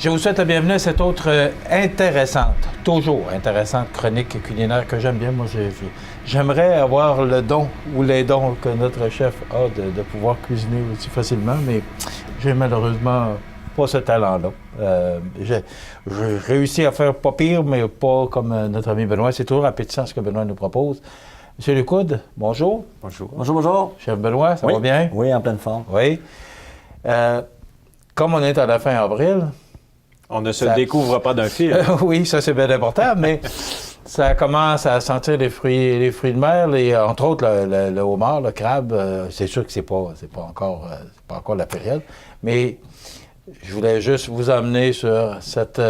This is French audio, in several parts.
Je vous souhaite la bienvenue à cette autre toujours intéressante chronique culinaire que j'aime bien. Moi, j'aimerais avoir le don ou les dons que notre chef a de pouvoir cuisiner aussi facilement, mais j'ai malheureusement pas ce talent-là. J'ai réussi à faire pas pire, mais pas comme notre ami Benoît. C'est toujours appétissant ce que Benoît nous propose. Monsieur Lécoud, bonjour. Bonjour. Bonjour, bonjour. Chef Benoît, ça va bien? Oui, en pleine forme. Oui. Comme on est à la fin avril... On ne se découvre pas d'un fil. Oui, ça c'est bien important, mais ça commence à sentir les fruits de mer, entre autres le homard, le crabe. C'est sûr que c'est pas encore la période, mais je voulais juste vous emmener sur cette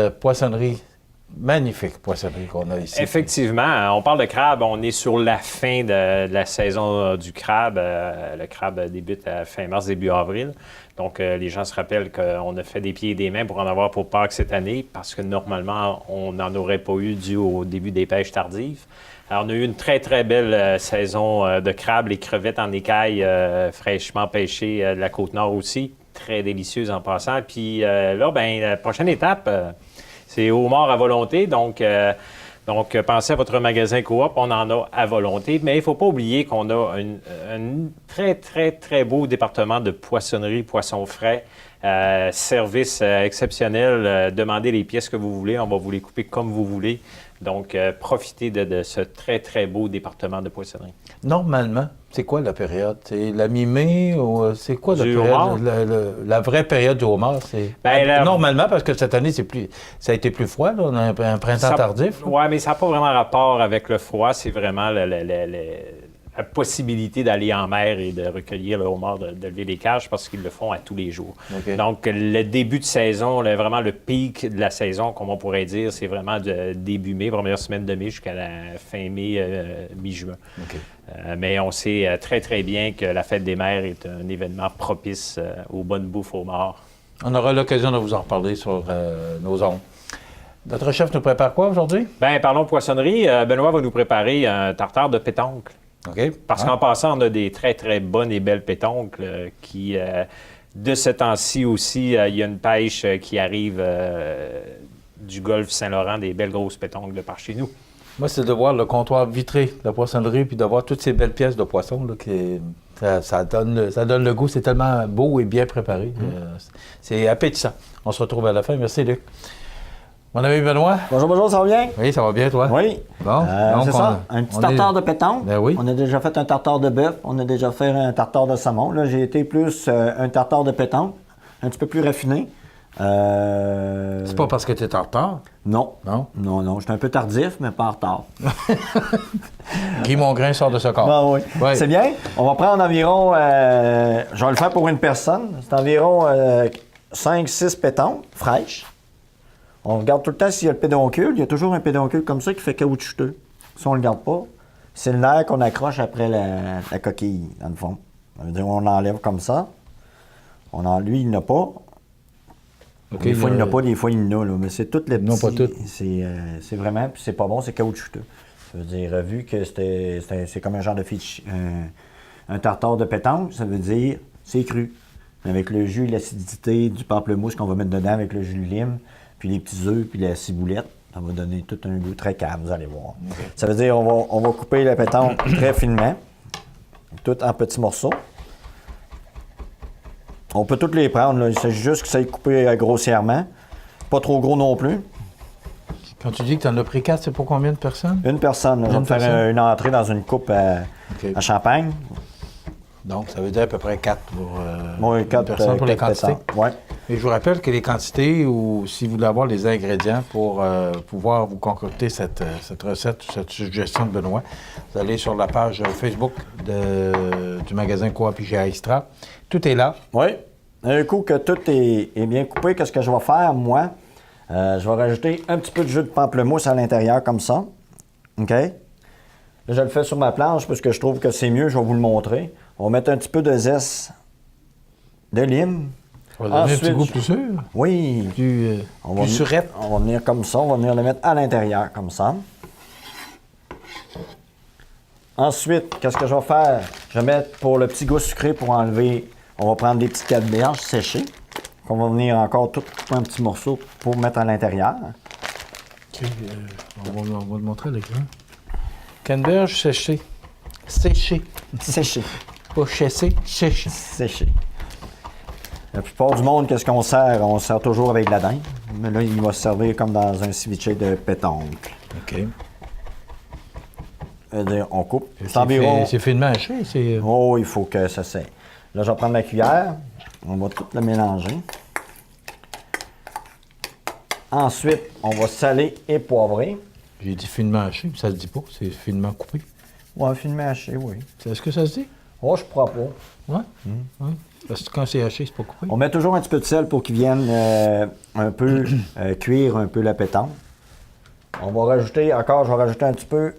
magnifique poissonnerie qu'on a ici. Effectivement, on parle de crabe, on est sur la fin de la saison du crabe. Le crabe débute à fin mars, début avril. Donc, les gens se rappellent qu'on a fait des pieds et des mains pour en avoir pour Pâques cette année, parce que normalement, on n'en aurait pas eu dû au début des pêches tardives. Alors, on a eu une très, très belle saison de crabe, les crevettes en écailles fraîchement pêchées de la Côte-Nord aussi, très délicieuses en passant. Puis là, la prochaine étape... c'est homard à volonté, donc pensez à votre magasin Coop, on en a à volonté. Mais il ne faut pas oublier qu'on a un très, très, très beau département de poissonnerie, poissons frais, service exceptionnel. Demandez les pièces que vous voulez, on va vous les couper comme vous voulez. Donc, profitez de ce très, très beau département de poissonnerie. Normalement, c'est quoi la période? C'est la mi-mai ou c'est quoi la période? Homard? La vraie période du homard, c'est... Normalement, parce que cette année, ça a été plus froid, là. On a un printemps tardif. Oui, mais ça n'a pas vraiment rapport avec le froid. C'est vraiment la possibilité d'aller en mer et de recueillir le homard, de lever les cages, parce qu'ils le font à tous les jours. Okay. Donc, le début de saison, vraiment le pic de la saison, comme on pourrait dire, c'est vraiment de début mai, première semaine de mai jusqu'à la fin mai, mi-juin. Okay. Mais on sait très, très bien que la fête des mers est un événement propice aux bonnes bouffes au homard. On aura l'occasion de vous en reparler sur nos ondes. Notre chef nous prépare quoi aujourd'hui? Bien, parlons poissonnerie. Benoît va nous préparer un tartare de pétoncle. Okay. Parce qu'en passant, on a des très, très bonnes et belles pétoncles qui, de ce temps-ci aussi, il y a une pêche qui arrive du golfe Saint-Laurent, des belles grosses pétoncles de par chez nous. Moi, c'est de voir le comptoir vitré de la poissonnerie puis de voir toutes ces belles pièces de poisson. Là, ça donne le goût. C'est tellement beau et bien préparé. C'est appétissant. On se retrouve à la fin. Merci, Luc. Mon ami Benoît. Bonjour, ça va bien? Oui, ça va bien, toi? Oui. Bon, c'est ça. Un petit tartare de pétanque. Ben oui. On a déjà fait un tartare de bœuf. On a déjà fait un tartare de saumon. Là, j'ai été plus un tartare de pétanque, un petit peu plus raffiné. C'est pas parce que tu es en retard? Non. Non? Non. Je suis un peu tardif, mais pas en retard. Guy Mongrain sort de ce corps. Ah, oui. C'est bien. On va prendre environ... je vais le faire pour une personne. C'est environ 5-6 pétanques fraîches. On regarde tout le temps s'il y a le pédoncule. Il y a toujours un pédoncule comme ça qui fait caoutchouteux. Si on ne le garde pas, c'est le nerf qu'on accroche après la coquille, dans le fond. Ça veut dire on l'enlève comme ça. Lui, il n'a pas. Okay, des fois, il n'a pas, des fois, il en a. Là. Mais c'est toutes les petits. Non, pas toutes. C'est vraiment... Puis c'est pas bon, c'est caoutchouteux. Ça veut dire, vu que c'est comme un genre de fiche, un tartare de pétanque, ça veut dire c'est cru. Avec le jus et l'acidité du pamplemousse qu'on va mettre dedans avec le jus de lime, puis les petits œufs, puis la ciboulette, ça va donner tout un goût très calme, vous allez voir. Okay. Ça veut dire on va couper la pétanque très finement, tout en petits morceaux. On peut toutes les prendre, là. Il s'agit juste que ça ait coupé grossièrement. Pas trop gros non plus. Quand tu dis que tu en as pris 4, c'est pour combien de personnes? Une personne. Je vais faire une entrée dans une coupe à champagne. Donc, ça veut dire à peu près 4 pour, 4 personnes pour les quantités. Oui. Et je vous rappelle que les quantités, ou si vous voulez avoir les ingrédients pour pouvoir vous concocter cette recette, cette suggestion de Benoît, vous allez sur la page Facebook du magasin Coop IGA Extra. Tout est là. Oui. Un coup que tout est bien coupé, qu'est-ce que je vais faire, moi? Je vais rajouter un petit peu de jus de pamplemousse à l'intérieur, comme ça. OK? Là, je le fais sur ma planche parce que je trouve que c'est mieux. Je vais vous le montrer. On va mettre un petit peu de zeste de lime. Ça va donner un petit goût plus sûr? Oui. Plus surette. On va venir comme ça. On va venir le mettre à l'intérieur, comme ça. Ensuite, qu'est-ce que je vais faire? Je vais mettre pour le petit goût sucré pour enlever... On va prendre des petites canneberges séchées qu'on va venir encore tout couper un petit morceau pour mettre à l'intérieur. OK, on va le montrer à l'écran. Canneberge séché. Séché. Séché. Pas chassé, séché. Séché. La plupart du monde, qu'est-ce qu'on sert? On sert toujours avec de la dinde. Mais là, il va se servir comme dans un ceviche de pétanque. OK. C'est-à-dire, on coupe. C'est environ... C'est finement haché, c'est... Oh, il faut que ça saigne. Là, je vais prendre ma cuillère. On va tout le mélanger. Ensuite, on va saler et poivrer. J'ai dit finement haché, mais ça se dit pas, c'est finement coupé. Ouais, finement haché, oui. Est-ce que ça se dit? Oh, je crois pas. Ouais? Ouais. Parce que quand c'est haché, c'est pas coupé. On met toujours un petit peu de sel pour qu'il vienne un peu cuire un peu la pétanque. On va rajouter, encore, je vais rajouter un petit peu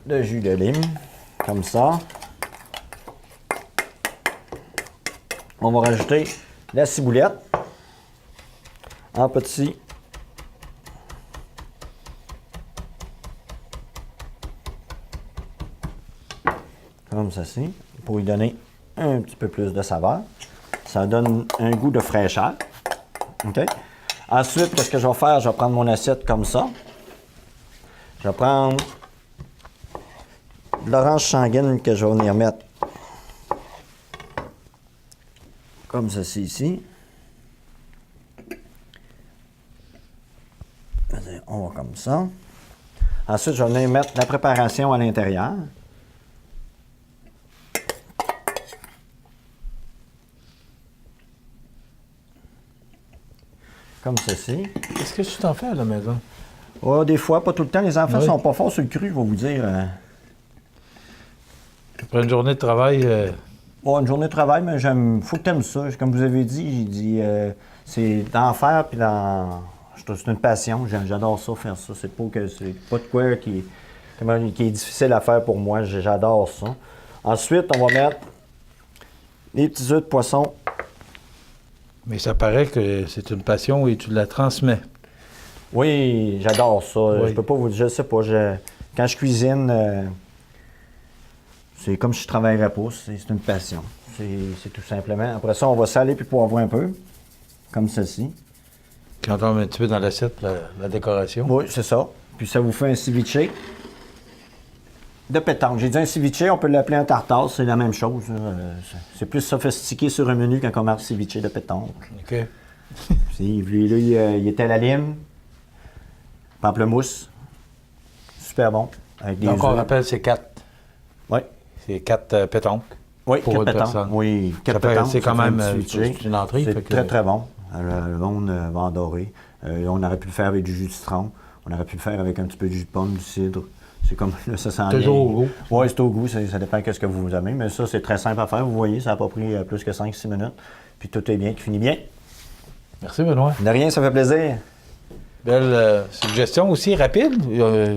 de jus de lime, comme ça. On va rajouter la ciboulette en petits. Comme ceci, pour lui donner un petit peu plus de saveur. Ça donne un goût de fraîcheur. OK? Ensuite, qu'est-ce que je vais faire? Je vais prendre mon assiette comme ça. Je vais prendre de l'orange sanguine que je vais venir mettre comme ceci ici. On va comme ça. Ensuite, je vais venir mettre la préparation à l'intérieur. Comme ceci. Qu'est-ce que tu t'en fais à la maison? Oh, des fois, pas tout le temps. Les enfants Oui. sont pas forts sur le cru, je vais vous dire. Après une journée de travail, Bon, une journée de travail, mais j'aime. Faut que t'aimes ça. Comme vous avez dit, j'ai dit, c'est d'en faire puis dans. C'est une passion. J'adore ça, faire ça. C'est pas de quoi qui est difficile à faire pour moi. J'adore ça. Ensuite, on va mettre les petits œufs de poisson. mais ça paraît que c'est une passion et tu la transmets. Oui, j'adore ça. Oui. Je peux pas vous dire, je sais pas. Quand je cuisine, c'est comme si je travaillerais pas. C'est une passion. C'est tout simplement. Après ça, on va saler puis poivrer un peu, comme ceci. Quand on met un petit peu dans l'assiette, la décoration. Oui, c'est ça. Puis ça vous fait un ceviche de pétanque. J'ai dit un ceviche, on peut l'appeler un tartare, c'est la même chose. C'est plus sophistiqué sur un menu quand on marque ceviche de pétanque. OK. Lui, là, il était à la lime, pamplemousse, super bon. Avec des Donc, on œufs. rappelle, c'est 4. Oui. C'est 4 pétanques. Oui, Pour 4 une pétanques. personne. Oui, 4 Ça fait- pétanques. c'est quand ça fait même, un petit ceviche. c'est une entrée, C'est fait que- très, très bon. Le monde va adorer. On aurait pu le faire avec du jus de citron. On aurait pu le faire avec un petit peu de jus de pomme, du cidre. C'est comme là, ça sent Toujours au goût. Oui, c'est au goût. Ça dépend de ce que vous aimez. Mais ça, c'est très simple à faire. Vous voyez, ça n'a pas pris plus que 5-6 minutes. Puis tout est bien, qui finit bien. Merci, Benoît. De rien, ça fait plaisir. Belle suggestion aussi, rapide.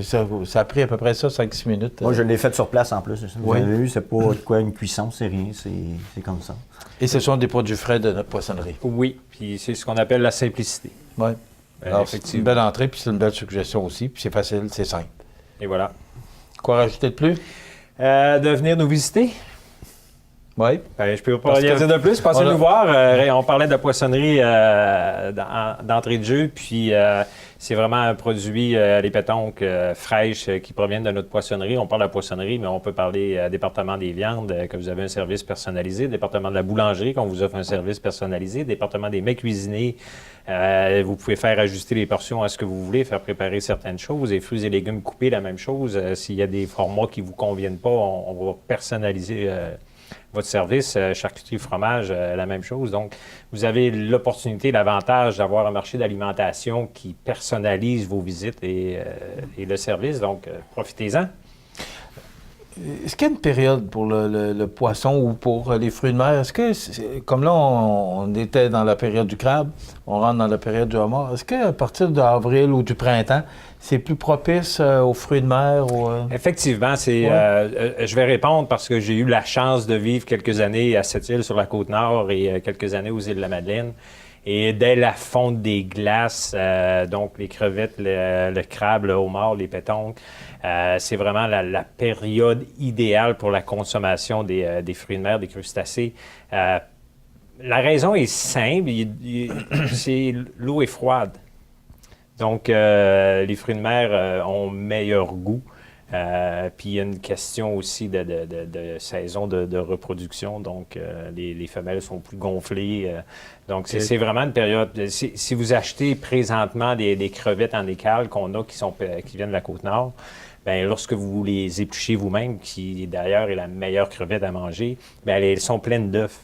Ça a pris à peu près ça, 5-6 minutes. Moi, je l'ai fait sur place en plus. Vous Oui. avez vu, c'est pas de quoi une cuisson, c'est rien. C'est comme ça. Et ce sont des produits frais de notre poissonnerie. Oui, puis c'est ce qu'on appelle la simplicité. Oui. Alors, c'est une Effectivement. belle entrée, puis c'est une belle suggestion aussi, puis c'est facile, c'est simple. Et voilà. Quoi rajouter de plus? De venir nous visiter. Oui. Ben, je peux pas Parce rien que dire de plus. Passez on a- nous voir. On parlait de poissonnerie d'entrée de jeu. Puis c'est vraiment un produit, les pétanques fraîches qui proviennent de notre poissonnerie. On parle de poissonnerie, mais on peut parler département des viandes, que vous avez un service personnalisé, département de la boulangerie, qu'on vous offre un service personnalisé, département des mets cuisinés. Vous pouvez faire ajuster les portions à ce que vous voulez, faire préparer certaines choses. Les fruits et légumes coupés, la même chose. S'il y a des formats qui ne vous conviennent pas, on va personnaliser votre service, charcuterie, fromage, la même chose. Donc, vous avez l'opportunité, l'avantage d'avoir un marché d'alimentation qui personnalise vos visites et le service. Donc, profitez-en. Est-ce qu'il y a une période pour le poisson ou pour les fruits de mer? Est-ce que, comme là, on était dans la période du crabe, on rentre dans la période du homard, est-ce qu'à partir d'avril ou du printemps, c'est plus propice aux fruits de mer? Effectivement, je vais répondre parce que j'ai eu la chance de vivre quelques années à Sept-Îles sur la Côte-Nord et quelques années aux Îles-de-la-Madeleine. Et dès la fonte des glaces, donc les crevettes, le crabe, le homard, les pétonques, c'est vraiment la période idéale pour la consommation des fruits de mer, des crustacés. La raison est simple, c'est l'eau est froide. Donc, les fruits de mer ont meilleur goût. Puis il y a une question aussi de saison de reproduction. Donc, les femelles sont plus gonflées. Donc, c'est vraiment une période... Si vous achetez présentement des crevettes en écale qu'on a qui viennent de la Côte-Nord, bien, lorsque vous les épluchez vous-même, qui d'ailleurs est la meilleure crevette à manger, bien, elles sont pleines d'œufs.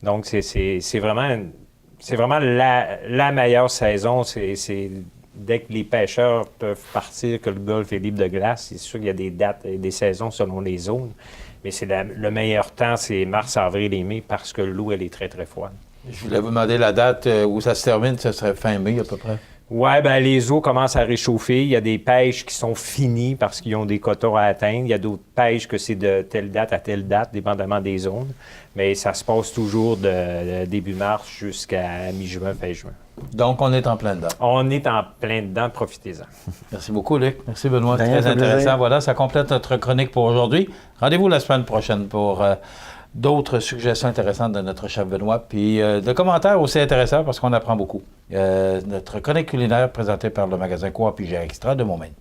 Donc, c'est vraiment la meilleure saison. Dès que les pêcheurs peuvent partir, que le golfe est libre de glace, c'est sûr qu'il y a des dates et des saisons selon les zones. Mais le meilleur temps, c'est mars, avril et mai, parce que l'eau, elle est très, très froide. Je voulais vous demander la date où ça se termine, ça serait fin mai à peu près. Oui, bien, les eaux commencent à réchauffer. Il y a des pêches qui sont finies parce qu'ils ont des quotas à atteindre. Il y a d'autres pêches que c'est de telle date à telle date, dépendamment des zones. Mais ça se passe toujours de début mars jusqu'à mi-juin, fin juin. Donc, on est en plein dedans. On est en plein dedans, profitez-en. Merci beaucoup, Luc. Merci, Benoît. Rien, Très ça fait plaisir. intéressant. Voilà, ça complète notre chronique pour aujourd'hui. Rendez-vous la semaine prochaine pour d'autres suggestions intéressantes de notre chef Benoît, puis de commentaires aussi intéressants parce qu'on apprend beaucoup. Notre chronique culinaire présentée par le magasin Coop Hygiène Extra de Montmagny.